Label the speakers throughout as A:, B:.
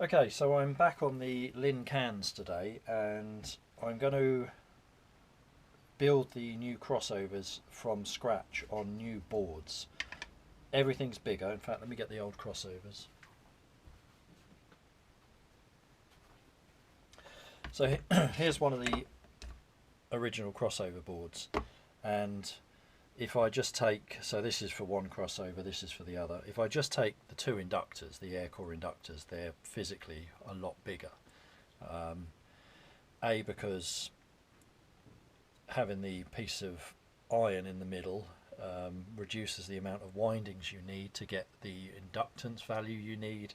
A: Okay, so I'm back on the LINN cans today, and I'm going to build the new crossovers from scratch on new boards. Everything's bigger. In fact, let me get the old crossovers. So here's one of the original crossover boards, and if I just take, so this is for one crossover, this is for the other. If I just take the two inductors, the air core inductors, they're physically a lot bigger. Because having the piece of iron in the middle reduces the amount of windings you need to get the inductance value you need,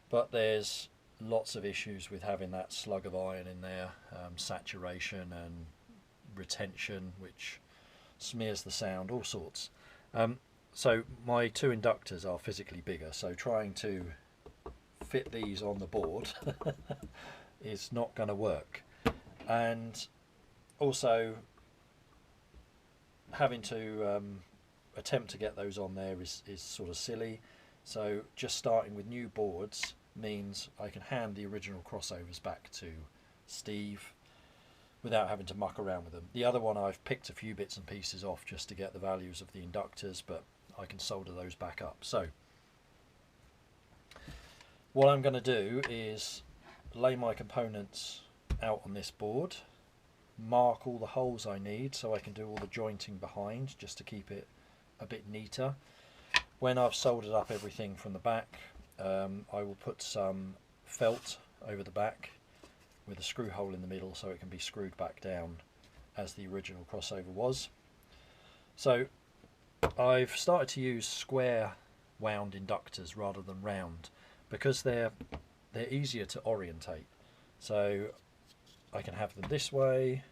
A: but there's lots of issues with having that slug of iron in there, saturation and retention, which smears the sound, all sorts. So my two inductors are physically bigger, so trying to fit these on the board is not going to work. And also having to attempt to get those on there is sort of silly. So just starting with new boards means I can hand the original crossovers back to Steve without having to muck around with them. The other one I've picked a few bits and pieces off just to get the values of the inductors, but I can solder those back up. So what I'm going to do is lay my components out on this board, mark all the holes I need so I can do all the jointing behind just to keep it a bit neater. When I've soldered up everything from the back, I will put some felt over the back with a screw hole in the middle so it can be screwed back down as the original crossover was. So I've started to use square wound inductors rather than round because they're easier to orientate. So I can have them this way,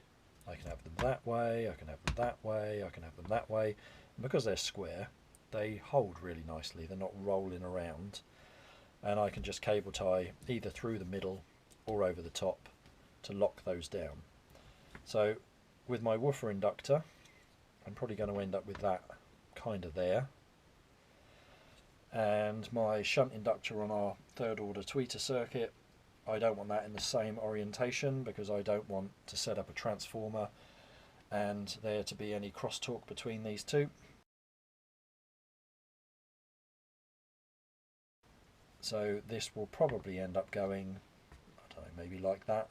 A: I can have them that way, I can have them that way, I can have them that way. And because they're square, they hold really nicely, they're not rolling around, and I can just cable tie either through the middle or over the top to lock those down. So with my woofer inductor, I'm probably going to end up with that kind of there, and my shunt inductor on our third order tweeter circuit, I don't want that in the same orientation because I don't want to set up a transformer and there to be any crosstalk between these two. So this will probably end up going, I don't know, maybe like that.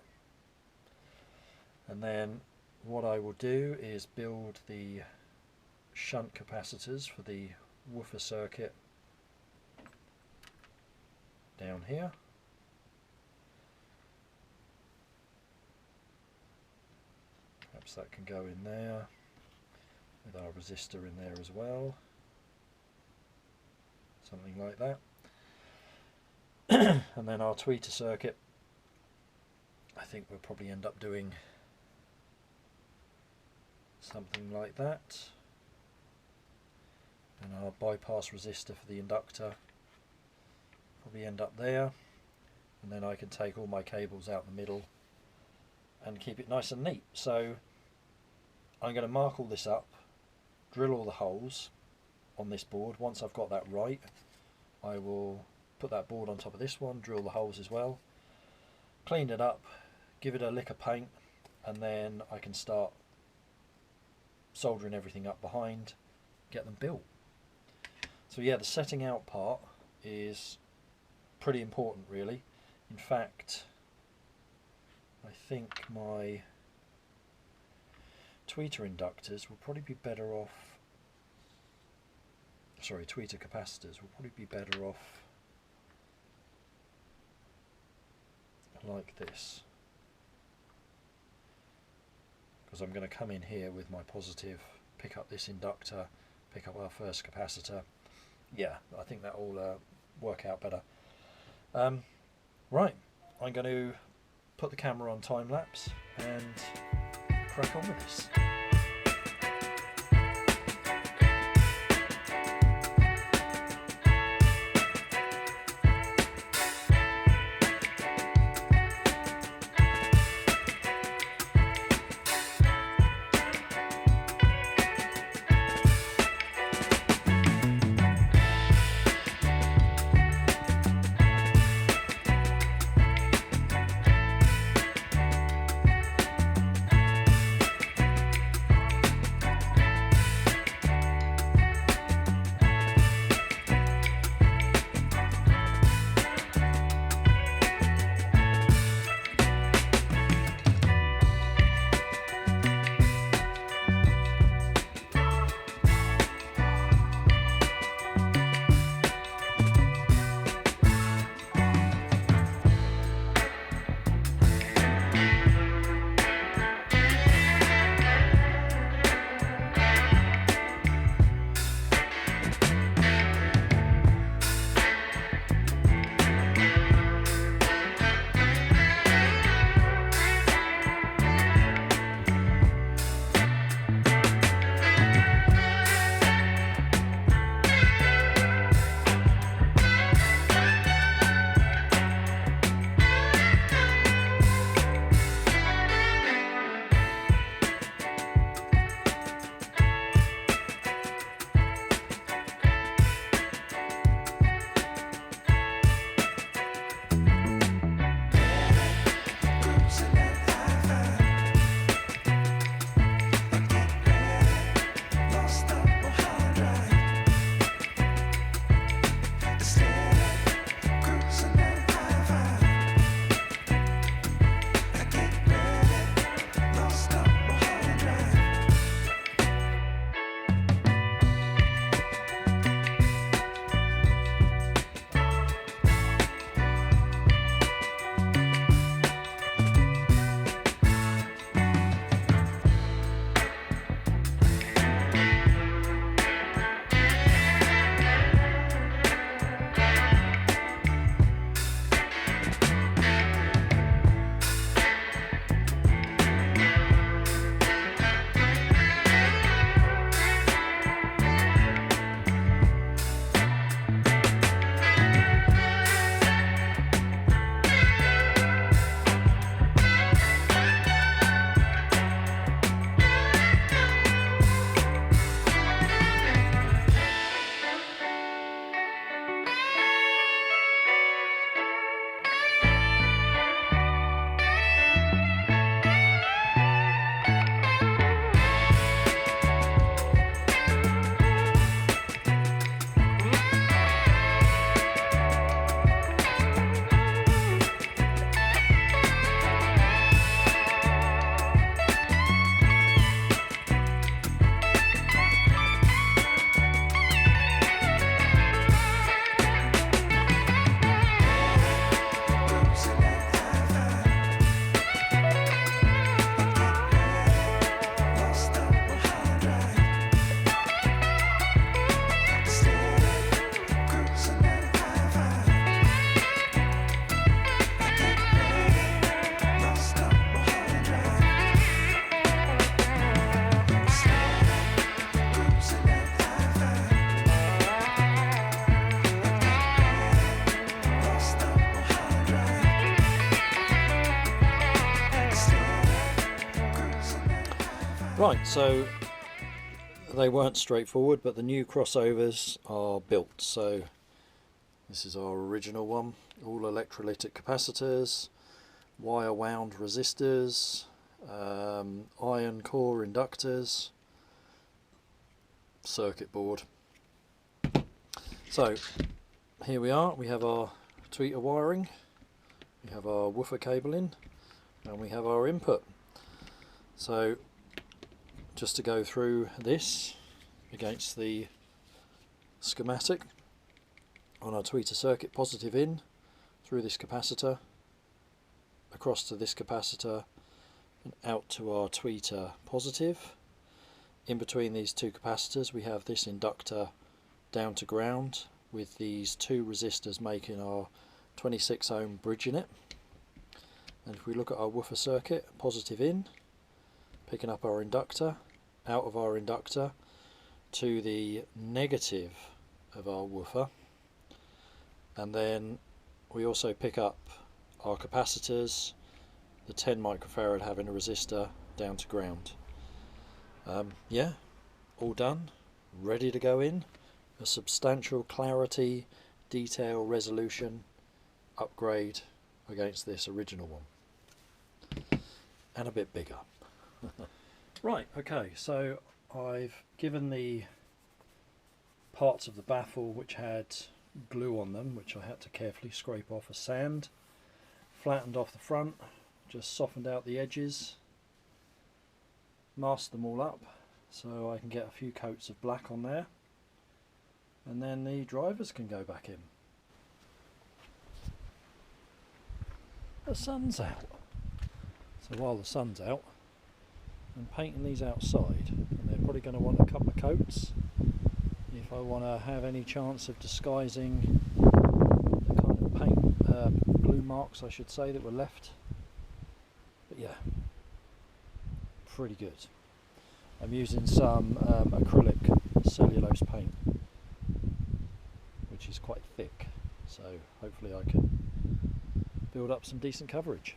A: And then what I will do is build the shunt capacitors for the woofer circuit down here. Perhaps that can go in there with our resistor in there as well. Something like that. And then our tweeter circuit, I think we'll probably end up doing something like that. And our bypass resistor for the inductor probably end up there. And then I can take all my cables out in the middle and keep it nice and neat. So I'm going to mark all this up, drill all the holes on this board. Once I've got that right, I will put that board on top of this one, drill the holes as well, clean it up, give it a lick of paint, and then I can start soldering everything up behind, get them built. So yeah, the setting out part is pretty important really. In fact, I think my tweeter inductors will probably be better off, sorry, tweeter capacitors will probably be better off like this, because I'm going to come in here with my positive, pick up this inductor, pick up our first capacitor. Yeah, I think that will work out better. Right, I'm going to put the camera on time lapse and crack on with this. Right, so they weren't straightforward, but the new crossovers are built. So this is our original one, all electrolytic capacitors, wire wound resistors, iron core inductors, circuit board. So here we are, we have our tweeter wiring, we have our woofer cabling, and we have our input. So just to go through this against the schematic, on our tweeter circuit, positive in through this capacitor, across to this capacitor, and out to our tweeter positive. In between these two capacitors we have this inductor down to ground with these two resistors making our 26 ohm bridge in it. And if we look at our woofer circuit, positive in, picking up our inductor, out of our inductor to the negative of our woofer, and then we also pick up our capacitors, the 10 microfarad having a resistor down to ground. Yeah, all done, ready to go in. A substantial clarity, detail, resolution upgrade against this original one, and a bit bigger. Right, okay, so I've given the parts of the baffle which had glue on them, which I had to carefully scrape off a sand, flattened off the front, just softened out the edges, masked them all up so I can get a few coats of black on there, and then the drivers can go back in. The sun's out, so while the sun's out I'm painting these outside, and they're probably going to want a couple of coats if I want to have any chance of disguising the kind of paint, glue marks I should say, that were left. But yeah, pretty good. I'm using some acrylic cellulose paint, which is quite thick, so hopefully I can build up some decent coverage.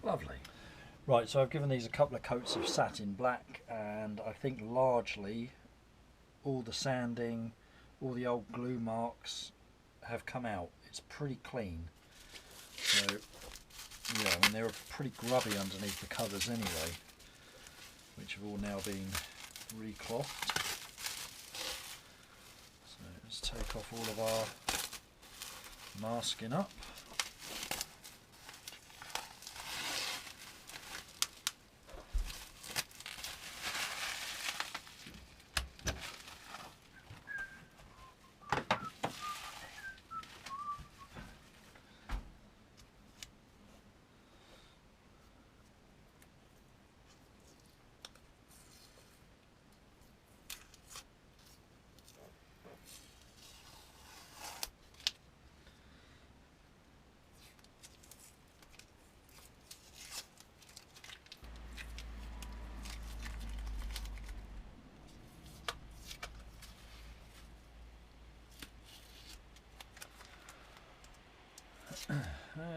B: Lovely.
A: Right, so I've given these a couple of coats of satin black, and I think largely all the sanding, all the old glue marks have come out. It's pretty clean. So, yeah, I mean, they were pretty grubby underneath the covers anyway, which have all now been reclothed. So let's take off all of our masking up.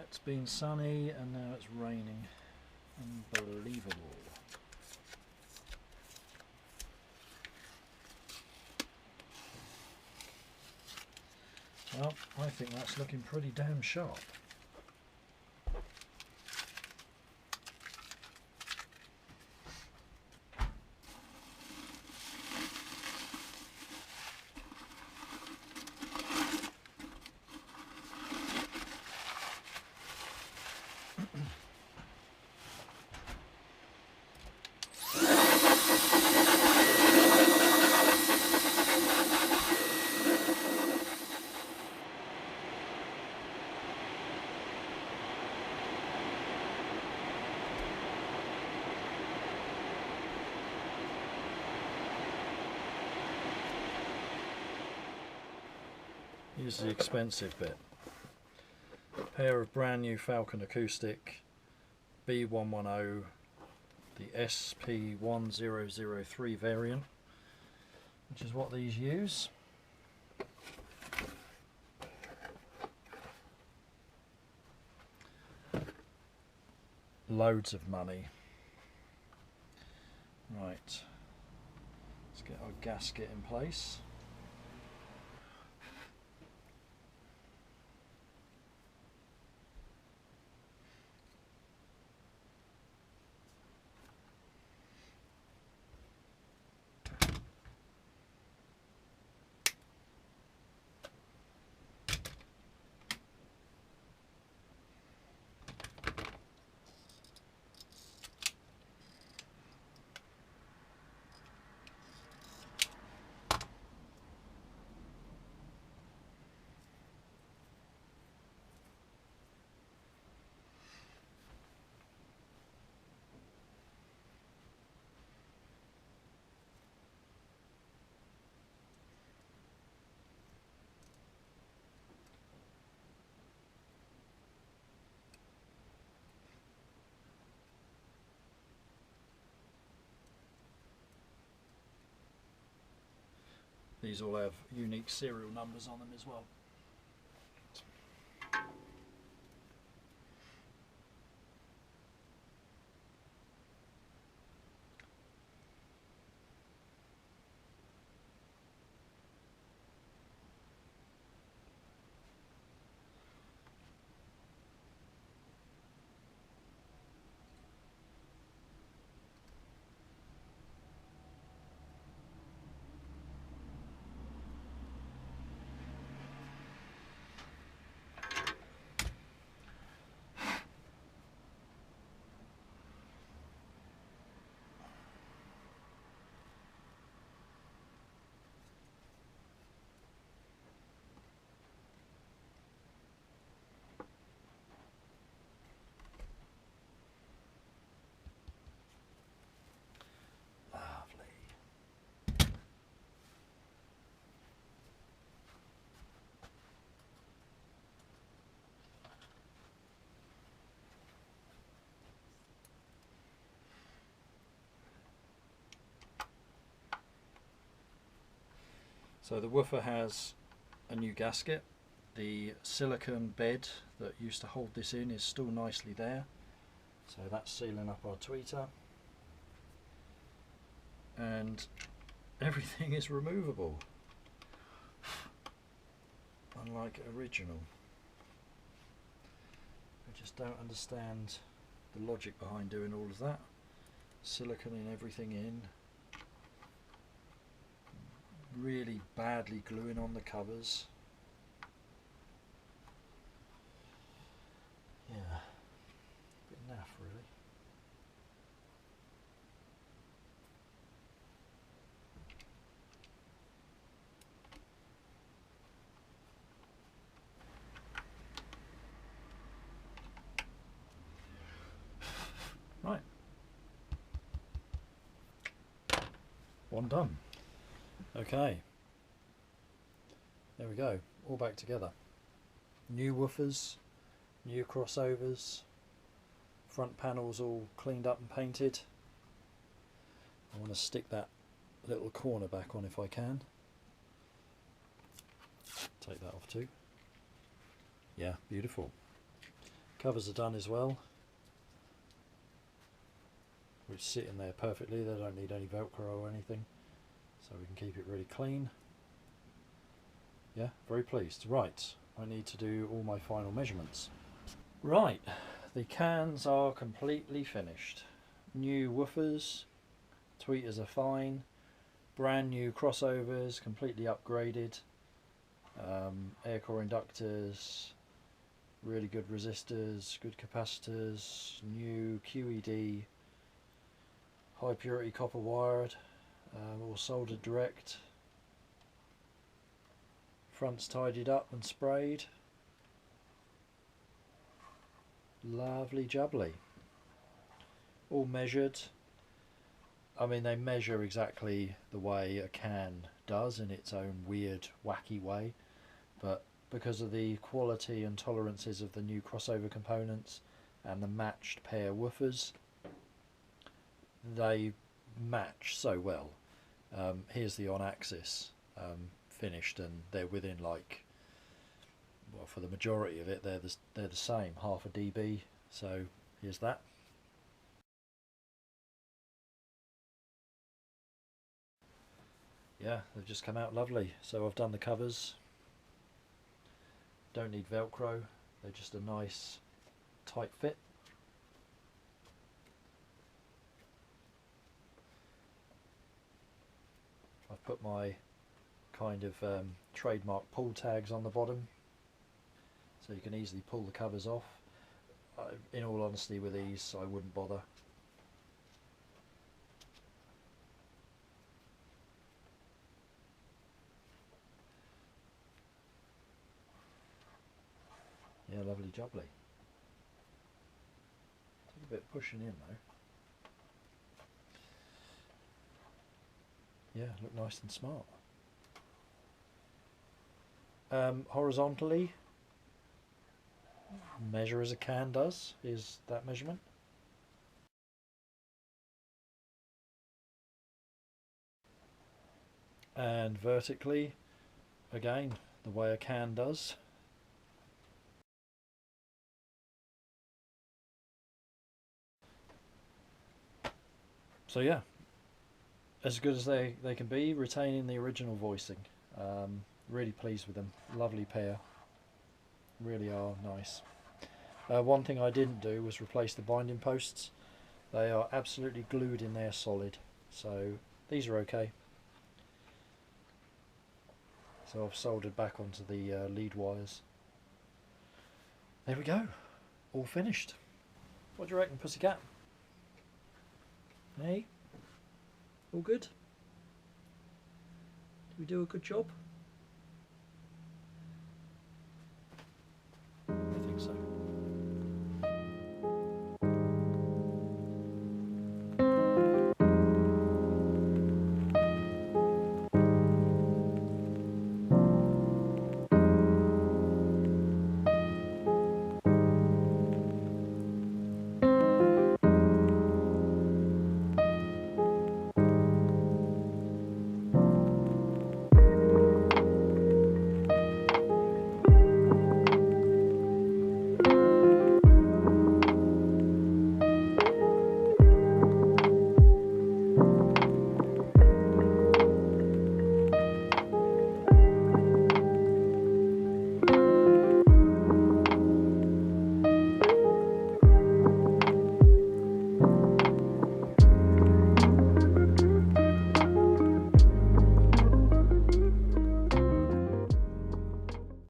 A: It's been sunny and now it's raining. Unbelievable. Well, I think that's looking pretty damn sharp. Here's the expensive bit. A pair of brand new Falcon Acoustic B110, the SP1003 variant, which is what these use. Loads of money. Right, let's get our gasket in place. These all have unique serial numbers on them as well. So the woofer has a new gasket. The silicone bed that used to hold this in is still nicely there. So that's sealing up our tweeter, and everything is removable, unlike original. I just don't understand the logic behind doing all of that. Siliconing everything in, really badly gluing on the covers. Yeah, a bit naff really. Right, one done. Okay, there we go, all back together. New woofers, new crossovers, front panels all cleaned up and painted. I want to stick that little corner back on if I can. Take that off too. Yeah, beautiful. Covers are done as well, which sit in there perfectly. They don't need any Velcro or anything, so we can keep it really clean. Yeah, very pleased. Right, I need to do all my final measurements. Right, the cans are completely finished. New woofers, tweeters are fine, brand new crossovers, completely upgraded, air core inductors, really good resistors, good capacitors, new QED, high purity copper wired, all soldered direct, fronts tidied up and sprayed. Lovely jubbly. All measured. I mean, they measure exactly the way a can does in its own weird, wacky way, but because of the quality and tolerances of the new crossover components and the matched pair woofers, they match so well. Here's the on-axis finished, and they're within, like, well, for the majority of it, they're the same, half a dB. So here's that. Yeah, they've just come out lovely. So I've done the covers. Don't need Velcro. They're just a nice tight fit. I've put my kind of trademark pull tags on the bottom, so you can easily pull the covers off. In all honesty, with these I wouldn't bother. Yeah, lovely jubbly. Take a bit of pushing in though. Yeah, look nice and smart. Horizontally, measure as a can does, is that measurement. And vertically, again, the way a can does. So yeah, as good as they can be, retaining the original voicing. Really pleased with them. Lovely pair. Really are nice. One thing I didn't do was replace the binding posts. They are absolutely glued in there solid. So these are okay. So I've soldered back onto the lead wires. There we go. All finished. What do you reckon, pussycat? Hey? All good? Did we do a good job?